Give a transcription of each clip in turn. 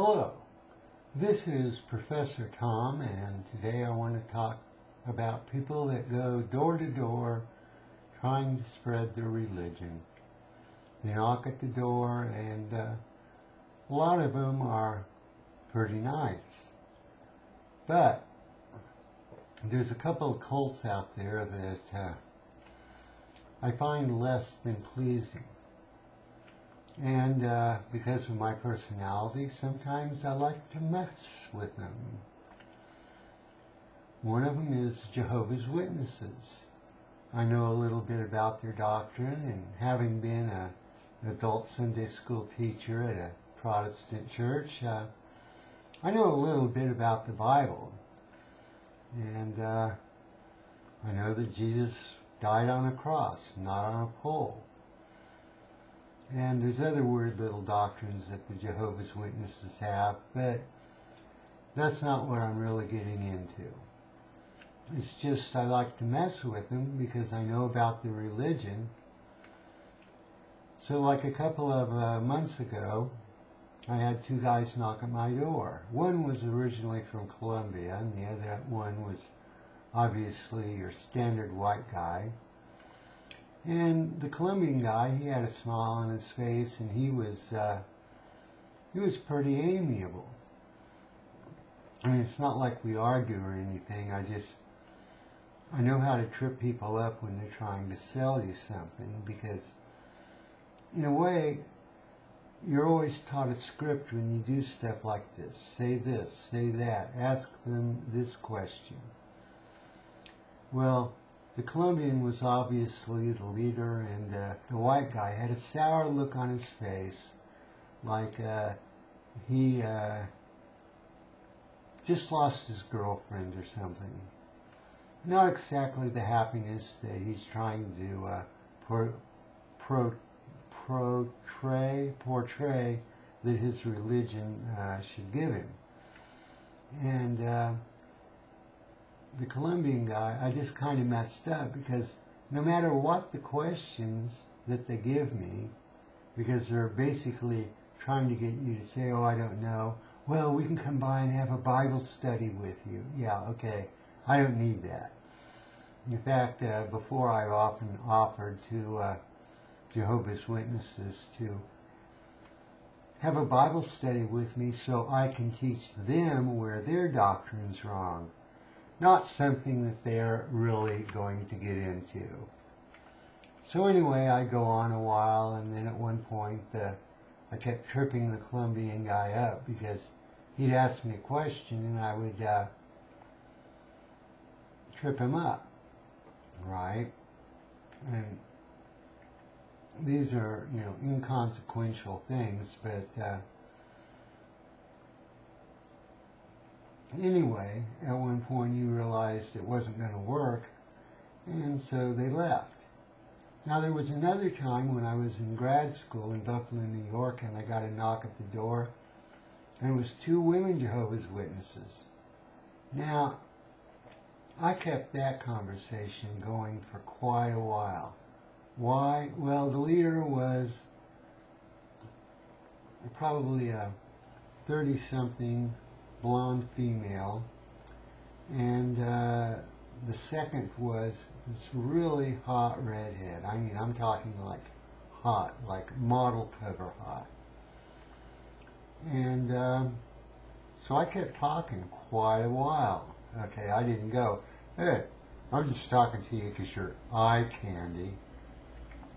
Hello, this is Professor Tom, and today I want to talk about people that go door to door trying to spread their religion. They knock at the door, and a lot of them are pretty nice. But there's a couple of cults out there that I find less than pleasing. And because of my personality, sometimes I like to mess with them. One of them is Jehovah's Witnesses. I know a little bit about their doctrine, and having been an adult Sunday school teacher at a Protestant church, I know a little bit about the Bible. And I know that Jesus died on a cross, not on a pole. And there's other weird little doctrines that the Jehovah's Witnesses have, but that's not what I'm really getting into. It's just I like to mess with them because I know about the religion. So like a couple of months ago, I had two guys knock at my door. One was originally from Colombia, and the other one was obviously your standard white guy. And the Colombian guy, he had a smile on his face, and he was pretty amiable. I mean, it's not like we argue or anything. I know how to trip people up when they're trying to sell you something, because in a way, you're always taught a script when you do stuff like this. Say that, ask them this question. Well, the Colombian was obviously the leader, and the white guy had a sour look on his face, like he just lost his girlfriend or something. Not exactly the happiness that he's trying to portray that his religion should give him. And the Colombian guy, I just kind of messed up, because no matter what the questions that they give me, because they're basically trying to get you to say, oh, I don't know, well, we can come by and have a Bible study with you. Yeah, okay, I don't need that. In fact, before I often offered to Jehovah's Witnesses to have a Bible study with me so I can teach them where their doctrine's wrong. Not something that they're really going to get into. So anyway, I go on a while, and then at one point I kept tripping the Colombian guy up, because he'd ask me a question and I would trip him up, right? And these are, inconsequential things, but anyway, at one point he realized it wasn't going to work, and so they left. Now, there was another time when I was in grad school in Buffalo, New York, and I got a knock at the door, and it was two women Jehovah's Witnesses. Now, I kept that conversation going for quite a while. Why? Well, the leader was probably a 30-something blonde female, and the second was this really hot redhead. I mean, I'm talking like hot, like model cover hot. And so I kept talking quite a while. Okay, I didn't go, hey, I'm just talking to you because you're eye candy.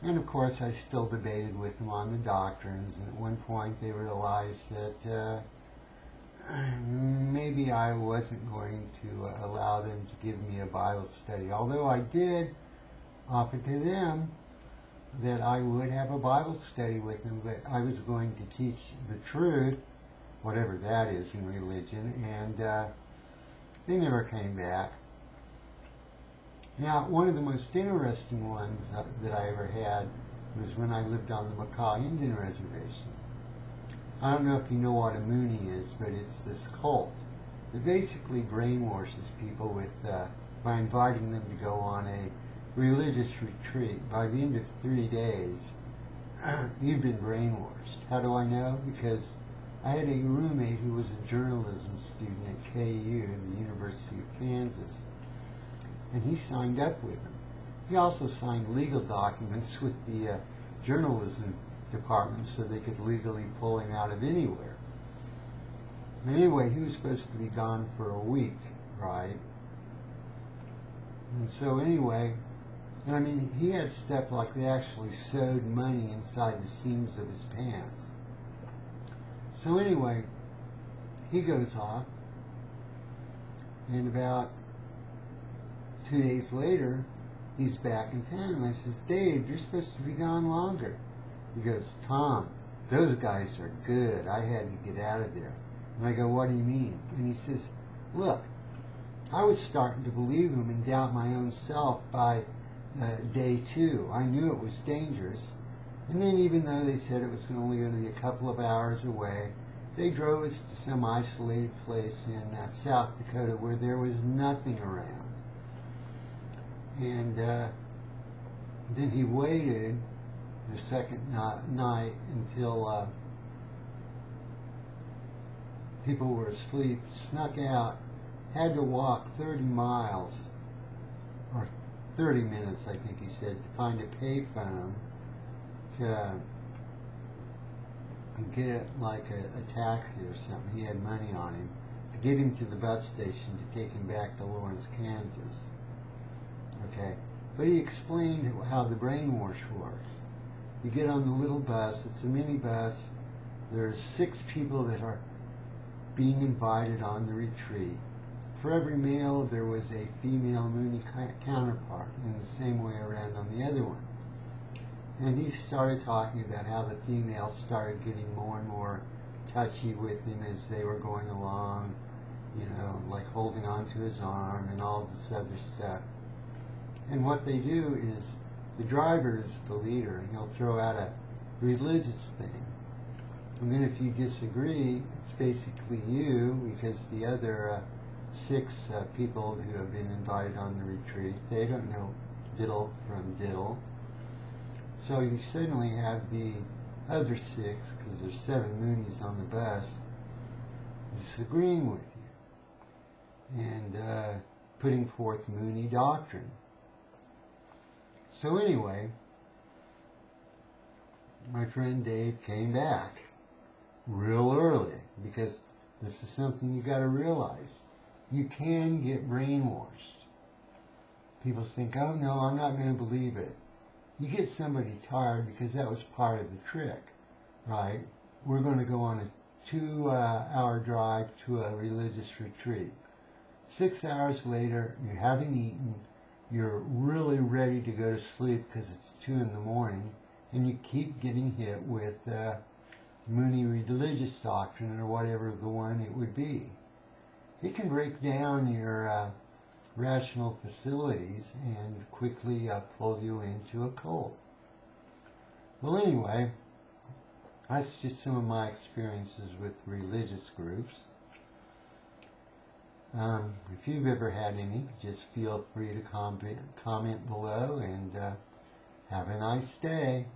And of course, I still debated with them on the doctrines, and at one point they realized that maybe I wasn't going to allow them to give me a Bible study, although I did offer to them that I would have a Bible study with them, but I was going to teach the truth, whatever that is in religion, and they never came back. Now, one of the most interesting ones that I ever had was when I lived on the Macaw Indian Reservation. I don't know if you know what a Mooney is, but it's this cult that basically brainwashes people with by inviting them to go on a religious retreat. By the end of 3 days, you've been brainwashed. How do I know? Because I had a roommate who was a journalism student at KU, the University of Kansas, and he signed up with him. He also signed legal documents with the journalism department so they could legally pull him out of anywhere. And anyway, he was supposed to be gone for a week, right? And so anyway, and I mean, he had stuff like they actually sewed money inside the seams of his pants. So anyway, he goes off, and about 2 days later, he's back in town, and I says, Dave, you're supposed to be gone longer. He goes, Tom, those guys are good. I had to get out of there. And I go, what do you mean? And he says, look, I was starting to believe him and doubt my own self by day 2. I knew it was dangerous. And then even though they said it was only going to be a couple of hours away, they drove us to some isolated place in South Dakota where there was nothing around. And then he waited the second night until people were asleep, snuck out, had to walk 30 miles, or 30 minutes, I think he said, to find a payphone to get like a taxi or something. He had money on him to get him to the bus station to take him back to Lawrence, Kansas. Okay, but he explained how the brainwash works. You get on the little bus, it's a mini bus, there's 6 people that are being invited on the retreat. For every male there was a female Mooney counterpart, in the same way around on the other one. And he started talking about how the females started getting more and more touchy with him as they were going along, you know, like holding on to his arm and all this other stuff. And what they do is, the driver is the leader, and he'll throw out a religious thing. And then if you disagree, it's basically you, because the other 6 people who have been invited on the retreat, they don't know diddle from diddle. So you suddenly have the other 6, because there's 7 Moonies on the bus, disagreeing with you and putting forth Mooney doctrine. So anyway, my friend Dave came back real early, because this is something you got to realize. You can get brainwashed. People think, oh no, I'm not going to believe it. You get somebody tired because that was part of the trick, right? We're going to go on a 2-hour drive to a religious retreat. 6 hours later, you haven't eaten, you're really ready to go to sleep because it's 2 in the morning, and you keep getting hit with Mooney religious doctrine or whatever the one it would be. It can break down your rational facilities and quickly pull you into a cult. Well, anyway, that's just some of my experiences with religious groups. If you've ever had any, just feel free to comment below, and have a nice day.